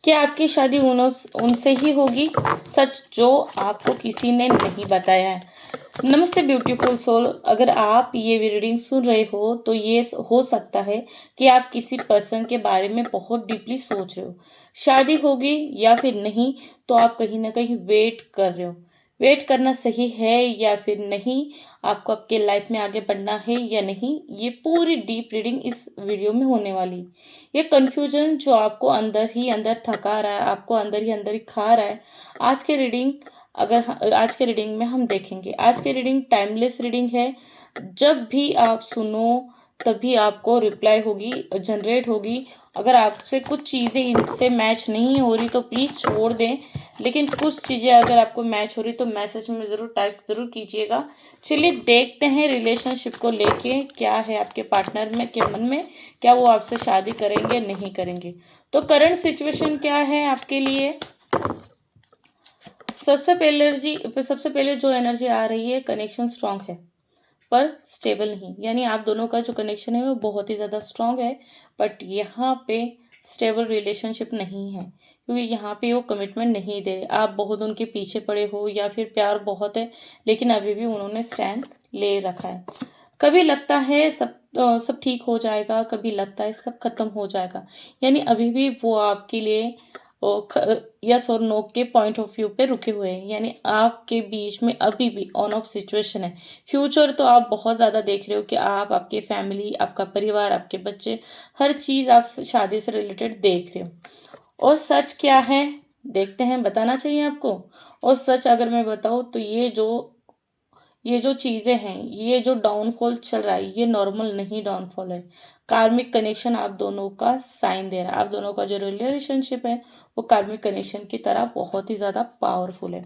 क्या आपकी शादी उनसे ही होगी? सच जो आपको किसी ने नहीं बताया है। नमस्ते ब्यूटीफुल सोल, अगर आप ये रीडिंग सुन रहे हो तो ये हो सकता है कि आप किसी पर्सन के बारे में बहुत डीपली सोच रहे हो। शादी होगी या फिर नहीं, तो आप कहीं ना कहीं वेट कर रहे हो। वेट करना सही है या फिर नहीं, आपको आपके लाइफ में आगे बढ़ना है या नहीं, ये पूरी डीप रीडिंग इस वीडियो में होने वाली है। ये कन्फ्यूजन जो आपको अंदर ही अंदर थका रहा है, आपको अंदर ही खा रहा है, आज के रीडिंग आज के रीडिंग में हम देखेंगे। आज की रीडिंग टाइमलेस रीडिंग है। जब भी आप सुनो तभी आपको रिप्लाई होगी, जनरेट होगी। अगर आपसे कुछ चीज़ें इनसे मैच नहीं हो रही तो प्लीज़ छोड़ दें, लेकिन कुछ चीज़ें अगर आपको मैच हो रही तो मैसेज में ज़रूर टाइप ज़रूर कीजिएगा। चलिए देखते हैं रिलेशनशिप को लेके क्या है आपके पार्टनर में के मन में। क्या वो आपसे शादी करेंगे नहीं करेंगे? तो करंट सिचुएशन क्या है आपके लिए? सबसे पहले जो एनर्जी आ रही है, कनेक्शन स्ट्रांग है पर स्टेबल नहीं। यानी आप दोनों का जो कनेक्शन है वो बहुत ही ज़्यादा स्ट्रांग है, बट यहाँ पे स्टेबल रिलेशनशिप नहीं है, क्योंकि यहाँ पे वो कमिटमेंट नहीं दे रहे। आप बहुत उनके पीछे पड़े हो या फिर प्यार बहुत है, लेकिन अभी भी उन्होंने स्टैंड ले रखा है। कभी लगता है सब ठीक हो जाएगा, कभी लगता है सब खत्म हो जाएगा। यानी अभी भी वो आपके लिए यस और नो के पॉइंट ऑफ व्यू पे रुके हुए हैं। यानी आपके बीच में अभी भी ऑन ऑफ सिचुएशन है। फ्यूचर तो आप बहुत ज़्यादा देख रहे हो कि आप, आपके फैमिली, आपका परिवार, आपके बच्चे, हर चीज़ आप शादी से रिलेटेड देख रहे हो। और सच क्या है देखते हैं, बताना चाहिए आपको। और सच अगर मैं बताऊँ तो ये जो चीज़ें हैं, ये जो डाउनफॉल चल रहा है, ये नॉर्मल नहीं डाउनफॉल है। कार्मिक कनेक्शन आप दोनों का साइन दे रहा है। आप दोनों का जो रिलेशनशिप है वो कार्मिक कनेक्शन की तरह बहुत ही ज़्यादा पावरफुल है।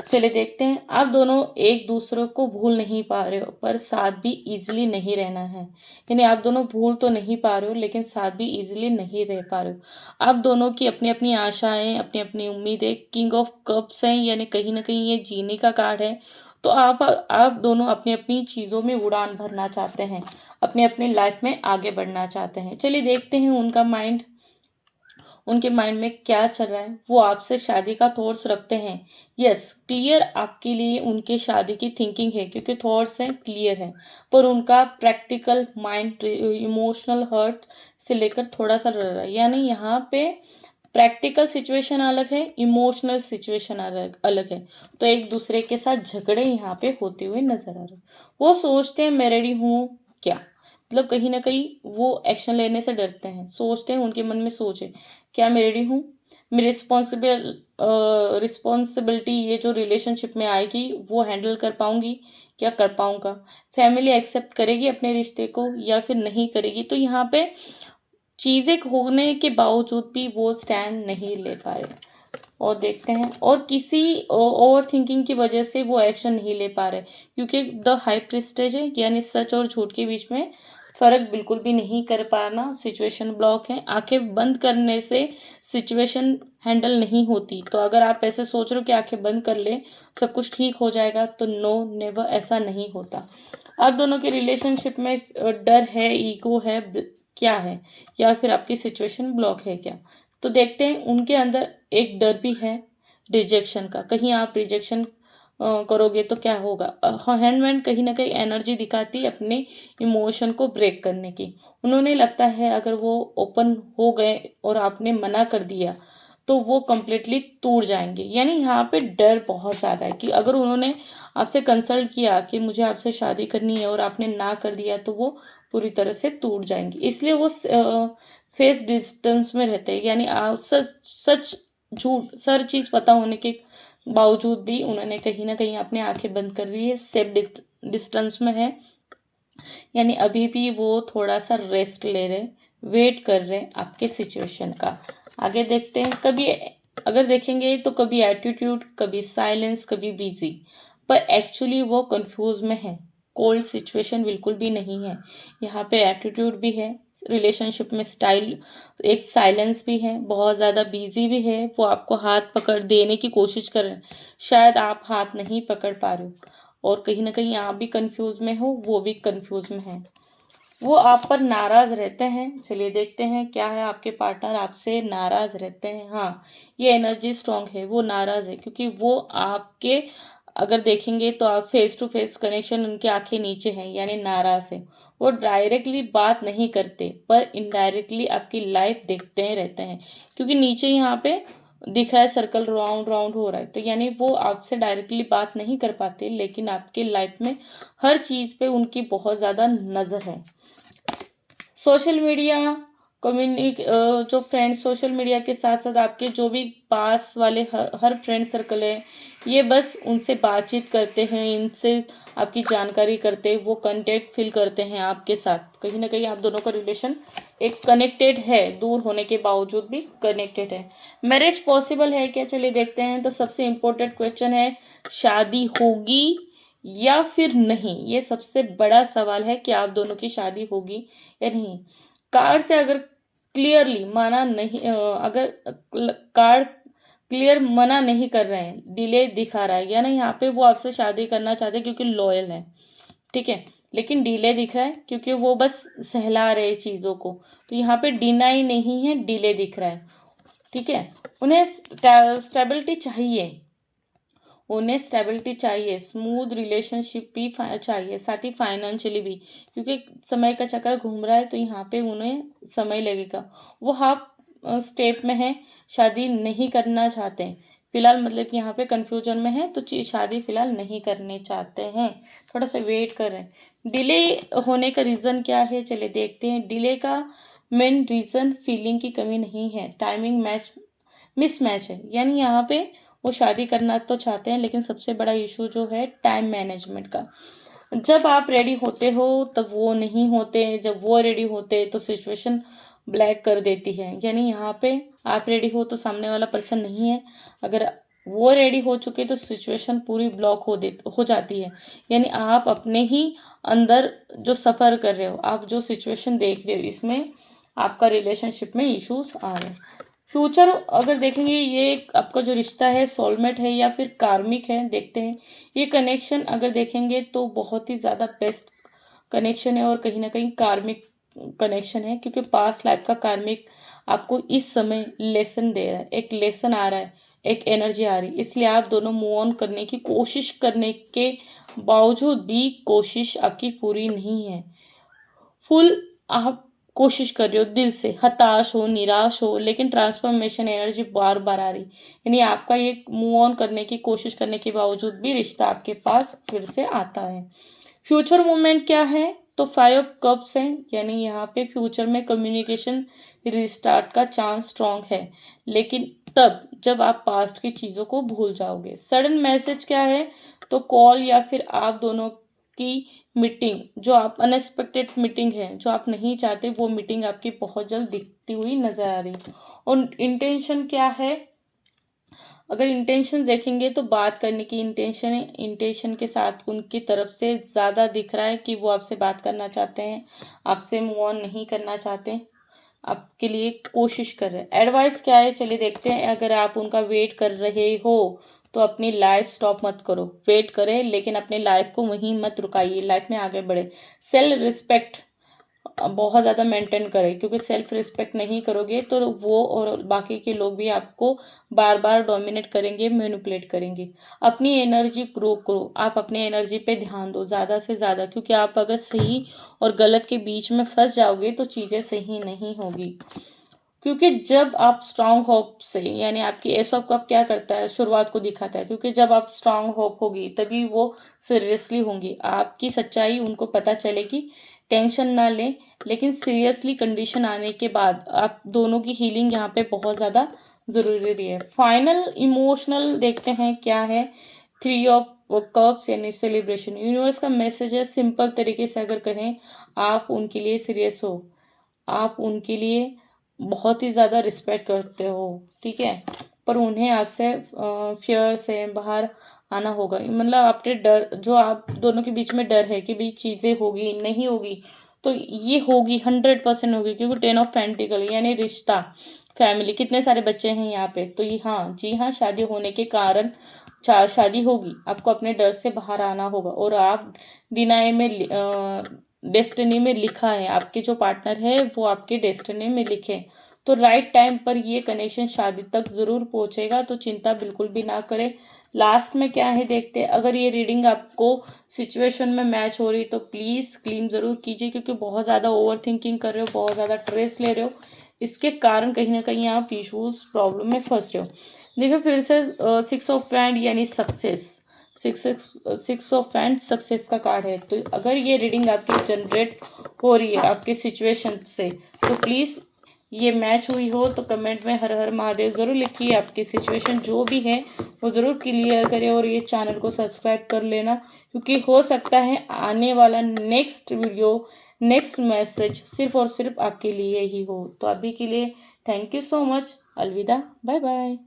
चलिए देखते हैं। आप दोनों एक दूसरे को भूल नहीं पा रहे हो, पर साथ भी इजीली नहीं रहना है। यानी आप दोनों भूल तो नहीं पा रहे हो, लेकिन साथ भी इजीली नहीं रह पा रहे हो। आप दोनों की अपनी अपनी आशाएं, अपनी अपनी उम्मीदें, किंग ऑफ कप्स हैं, यानी कहीं ना कहीं ये जीने का कार्ड है। तो आप दोनों अपनी अपनी चीज़ों में उड़ान भरना चाहते हैं, अपने अपने लाइफ में आगे बढ़ना चाहते हैं। चलिए देखते हैं उनके माइंड में क्या चल रहा है। वो आपसे शादी का थॉट्स रखते हैं। यस, क्लियर आपके लिए उनके शादी की थिंकिंग है, क्योंकि थॉट्स हैं, क्लियर है। पर उनका प्रैक्टिकल माइंड इमोशनल हर्ट से लेकर थोड़ा सा डर रहा है। यानी यहाँ पे प्रैक्टिकल सिचुएशन अलग है, इमोशनल सिचुएशन अलग अलग है। तो एक दूसरे के साथ झगड़े यहाँ पे होते हुए नजर आ रहे हैं। वो सोचते हैं मैं रेडी हूँ क्या, मतलब कहीं ना कहीं वो एक्शन लेने से डरते हैं। सोचते हैं, उनके मन में सोच है, क्या मैं रेडी हूँ, मेरी रिस्पॉन्सिबिलिटी ये जो रिलेशनशिप में आएगी वो हैंडल कर पाऊंगी, क्या कर पाऊंगा, फैमिली एक्सेप्ट करेगी अपने रिश्ते को या फिर नहीं करेगी। तो यहाँ पे चीज़ें होने के बावजूद भी वो स्टैंड नहीं ले पा रहे। और देखते हैं, और किसी ओवर थिंकिंग की वजह से वो एक्शन नहीं ले पा रहे, क्योंकि द हाई प्रेस्टेज है, यानी सच और झूठ के बीच में फर्क बिल्कुल भी नहीं कर पाना। सिचुएशन ब्लॉक है। आंखें बंद करने से सिचुएशन हैंडल नहीं होती। तो अगर आप ऐसे सोच रहे हो कि आंखें बंद कर ले सब कुछ ठीक हो जाएगा, तो नो, नेवर, ऐसा नहीं होता। आप दोनों के रिलेशनशिप में डर है, ईगो है, क्या है, या फिर आपकी सिचुएशन ब्लॉक है क्या? तो देखते हैं। उनके अंदर एक डर भी है रिजेक्शन का। कहीं आप रिजेक्शन करोगे तो क्या होगा। हैंडमैन कहीं ना कहीं एनर्जी दिखाती है अपने इमोशन को ब्रेक करने की। उन्होंने लगता है अगर वो ओपन हो गए और आपने मना कर दिया तो वो कम्प्लीटली टूट जाएंगे। यानी यहाँ पे डर बहुत ज़्यादा है कि अगर उन्होंने आपसे कंसल्ट किया कि मुझे आपसे शादी करनी है और आपने ना कर दिया तो वो पूरी तरह से टूट जाएंगी। इसलिए वो फेस डिस्टेंस में रहते हैं। यानी सच सच झूठ हर चीज़ पता होने के बावजूद भी उन्होंने कहीं ना कहीं अपनी आंखें बंद कर ली है, सेफ डिस्टेंस में है। यानी अभी भी वो थोड़ा सा रेस्ट ले रहे, वेट कर रहे हैं आपके सिचुएशन का। आगे देखते हैं। कभी अगर देखेंगे तो कभी एटीट्यूड, कभी साइलेंस, कभी बिजी, पर एक्चुअली वो कंफ्यूज में है। कोल्ड सिचुएशन बिल्कुल भी नहीं है। यहाँ पे एटीट्यूड भी है, रिलेशनशिप में स्टाइल, एक साइलेंस भी है, बहुत ज़्यादा बिजी भी है। वो आपको हाथ पकड़ देने की कोशिश कर रहे हैं, शायद आप हाथ नहीं पकड़ पा रहे हो। और कहीं ना कहीं आप भी कंफ्यूज में हो, वो भी कंफ्यूज में है। वो आप पर नाराज़ रहते हैं। चलिए देखते हैं क्या है, आपके पार्टनर आपसे नाराज़ रहते हैं। हाँ, ये एनर्जी स्ट्रॉन्ग है, वो नाराज़ है क्योंकि वो आपके, अगर देखेंगे तो आप फेस टू फेस कनेक्शन, उनकी आंखें नीचे हैं यानी नाराज़ है। वो डायरेक्टली बात नहीं करते पर इनडायरेक्टली आपकी लाइफ देखते रहते हैं, क्योंकि नीचे यहाँ पे दिख रहा है सर्कल, राउंड राउंड हो रहा है, तो यानी वो आपसे डायरेक्टली बात नहीं कर पाते, लेकिन आपके लाइफ में हर चीज़ पे उनकी बहुत ज़्यादा नज़र है। सोशल मीडिया जो फ्रेंड्स सोशल मीडिया के साथ साथ आपके जो भी पास वाले हर फ्रेंड सर्कल है, ये बस उनसे बातचीत करते हैं, इनसे आपकी जानकारी करते हैं, वो कनेक्ट फील करते हैं आपके साथ। कहीं ना कहीं आप दोनों का रिलेशन एक कनेक्टेड है, दूर होने के बावजूद भी कनेक्टेड है। मैरिज पॉसिबल है क्या, चलिए देखते हैं। तो सबसे इम्पोर्टेंट क्वेश्चन है, शादी होगी या फिर नहीं, ये सबसे बड़ा सवाल है कि आप दोनों की शादी होगी या नहीं। कार्ड से अगर क्लियरली मना नहीं, अगर कार्ड क्लियर मना नहीं कर रहे हैं, डिले दिखा रहा है, यानी यहाँ पे वो आपसे शादी करना चाहते हैं क्योंकि लॉयल है, ठीक है, लेकिन डिले दिख रहा है क्योंकि वो बस सहला रहे चीज़ों को। तो यहाँ पे डिनाई नहीं है, डिले दिख रहा है, ठीक है। उन्हें स्टेबिलिटी चाहिए, उन्हें स्टेबिलिटी चाहिए, स्मूथ रिलेशनशिप भी चाहिए, साथ ही फाइनेंशियली भी, क्योंकि समय का चक्कर घूम रहा है तो यहाँ पे उन्हें समय लगेगा। वो हाफ स्टेप में है, शादी नहीं करना चाहते हैं फिलहाल, मतलब कि यहाँ पे कंफ्यूजन में है, तो शादी फिलहाल नहीं करने चाहते हैं, थोड़ा सा वेट कर रहे हैं। डिले होने का रीज़न क्या है, चलिए देखते हैं। डिले का मेन रीज़न फीलिंग की कमी नहीं है, टाइमिंग मिसमैच है, यानी यहाँ पे वो शादी करना तो चाहते हैं, लेकिन सबसे बड़ा इशू जो है टाइम मैनेजमेंट का। जब आप रेडी होते हो तब वो नहीं होते, जब वो रेडी होते तो सिचुएशन ब्लैक कर देती है, यानी यहाँ पे आप रेडी हो तो सामने वाला पर्सन नहीं है, अगर वो रेडी हो चुके तो सिचुएशन पूरी ब्लॉक हो जाती है, यानी आप अपने ही अंदर जो सफ़र कर रहे हो, आप जो सिचुएशन देख रहे हो, इसमें आपका रिलेशनशिप में इश्यूज आ रहे हैं। फ्यूचर अगर देखेंगे, ये आपका जो रिश्ता है सोलमेट है या फिर कार्मिक है, देखते हैं। ये कनेक्शन अगर देखेंगे तो बहुत ही ज़्यादा बेस्ट कनेक्शन है और कहीं ना कहीं कार्मिक कनेक्शन है, क्योंकि पास्ट लाइफ का कार्मिक आपको इस समय लेसन दे रहा है, एक लेसन आ रहा है, एक एनर्जी आ रही है, इसलिए आप दोनों मूव ऑन करने की कोशिश करने के बावजूद भी कोशिश आपकी पूरी नहीं है। फुल आप कोशिश कर रहे हो दिल से, हताश हो, निराश हो, लेकिन ट्रांसफॉर्मेशन एनर्जी बार बार आ रही, यानी आपका ये मूव ऑन करने की कोशिश करने के बावजूद भी रिश्ता आपके पास फिर से आता है। फ्यूचर मूवमेंट क्या है, तो 5 कप्स हैं, यानी यहाँ पे फ्यूचर में कम्युनिकेशन रिस्टार्ट का चांस स्ट्रॉन्ग है, लेकिन तब जब आप पास्ट की चीज़ों को भूल जाओगे। सडन मैसेज क्या है, तो कॉल या फिर आप दोनों की मीटिंग, जो आप अनएक्सपेक्टेड मीटिंग है जो आप नहीं चाहते, वो मीटिंग आपकी बहुत जल्द दिखती हुई नजर आ रही है। और इंटेंशन क्या है, अगर इंटेंशन देखेंगे तो बात करने की इंटेंशन है, इंटेंशन के साथ उनकी तरफ से ज़्यादा दिख रहा है कि वो आपसे बात करना चाहते हैं, आपसे मूव ऑन नहीं करना चाहते, आपके लिए कोशिश कर रहे हैं। एडवाइस क्या है, चलिए देखते हैं। अगर आप उनका वेट कर रहे हो तो अपनी लाइफ स्टॉप मत करो, वेट करें लेकिन अपनी लाइफ को वहीं मत रुकाइए, लाइफ में आगे बढ़े। सेल्फ रिस्पेक्ट बहुत ज़्यादा मेंटेन करें, क्योंकि सेल्फ रिस्पेक्ट नहीं करोगे तो वो और बाकी के लोग भी आपको बार बार डोमिनेट करेंगे, मैनिपुलेट करेंगे। अपनी एनर्जी ग्रो करो, आप अपनी एनर्जी पे ध्यान दो ज़्यादा से ज़्यादा, क्योंकि आप अगर सही और गलत के बीच में फंस जाओगे तो चीज़ें सही नहीं होगी। क्योंकि जब आप स्ट्रांग होप से, यानी आपकी एस ऑफ कप क्या करता है, शुरुआत को दिखाता है, क्योंकि जब आप स्ट्रांग होप होगी तभी वो सीरियसली होंगी, आपकी सच्चाई उनको पता चलेगी। टेंशन ना लें, लेकिन सीरियसली कंडीशन आने के बाद आप दोनों की हीलिंग यहाँ पे बहुत ज़्यादा ज़रूरी है। फाइनल इमोशनल देखते हैं क्या है, 3 ऑफ कप्स यानी सेलिब्रेशन। यूनिवर्स का मैसेज है, सिंपल तरीके से अगर कहें, आप उनके लिए सीरियस हो, आप उनके लिए बहुत ही ज़्यादा रिस्पेक्ट करते हो, ठीक है, पर उन्हें आपसे फियर से बाहर आना होगा, मतलब आपके डर, जो आप दोनों के बीच में डर है कि भाई चीज़ें होगी नहीं होगी, तो ये होगी, 100% होगी, क्योंकि 10 ऑफ पेंटिकल यानी रिश्ता, फैमिली, कितने सारे बच्चे हैं यहाँ पे, तो ये हाँ जी हाँ, शादी होने के कारण शादी होगी, आपको अपने डर से बाहर आना होगा और आप डिनाई में डेस्टिनी में लिखा है, आपके जो पार्टनर है वो आपके डेस्टिनी में लिखे, तो राइट टाइम पर ये कनेक्शन शादी तक ज़रूर पहुंचेगा, तो चिंता बिल्कुल भी ना करें। लास्ट में क्या है देखते हैं। अगर ये रीडिंग आपको सिचुएशन में मैच हो रही तो प्लीज़ क्लीम ज़रूर कीजिए, क्योंकि बहुत ज़्यादा ओवर थिंकिंग कर रहे हो, बहुत ज़्यादा स्ट्रेस ले रहे हो, इसके कारण कहीं ना कहीं आप इशूज़ प्रॉब्लम में फंस रहे हो। देखिए फिर से 6 ऑफ हैंड यानी success, six of hand success का कार्ड है। तो अगर ये रीडिंग आपकी जनरेट हो रही है आपके सिचुएशन से, तो प्लीज़ ये मैच हुई हो तो कमेंट में हर हर महादेव ज़रूर लिखिए। आपकी सिचुएशन जो भी है वो ज़रूर क्लियर करें, और ये चैनल को सब्सक्राइब कर लेना, क्योंकि हो सकता है आने वाला नेक्स्ट वीडियो, नेक्स्ट मैसेज सिर्फ और सिर्फ आपके लिए ही हो। तो अभी के लिए थैंक यू सो मच। अलविदा, बाय बाय।